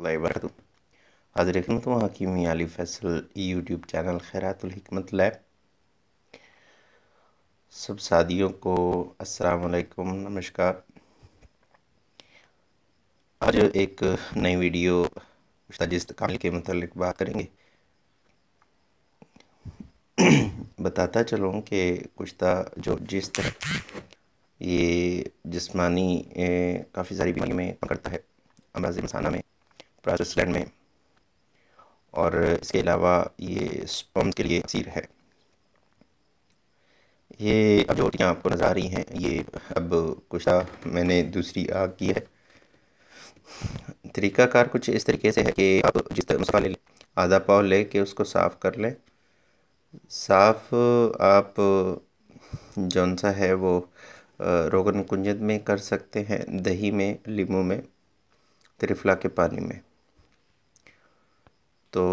वबरकातुहू। हाज़िर खिदमत हूँ हकीम अली फैसल यूट्यूब चैनल खैरातुल हिकमत लैब। सब सादियों को अस्सलाम वालेकुम, नमस्कार। आज एक नई वीडियो जिस कामिल के मतलब बात करेंगे। बताता चलूँ कि कुश्ता जो जिस तरह ये जिस्मानी काफ़ी सारी बीमारी में पकड़ता है, अमराज़ मसाना में, प्रोस्टेट ग्लैंड में, और इसके अलावा ये स्पर्म के लिए अक्सीर है। ये अब जो रोटियाँ आपको नज़र आ रही हैं, ये अब कुश्ता मैंने दूसरी आग की है। तरीक़ाकार कुछ इस तरीके से है कि आप जिस तरह मसाला ले लें, आधा पाव ले के उसको साफ़ कर लें। साफ़ आप जौन सा है वो रोगन कुंजत में कर सकते हैं, दही में, लीमू में, त्रिफला के पानी में। तो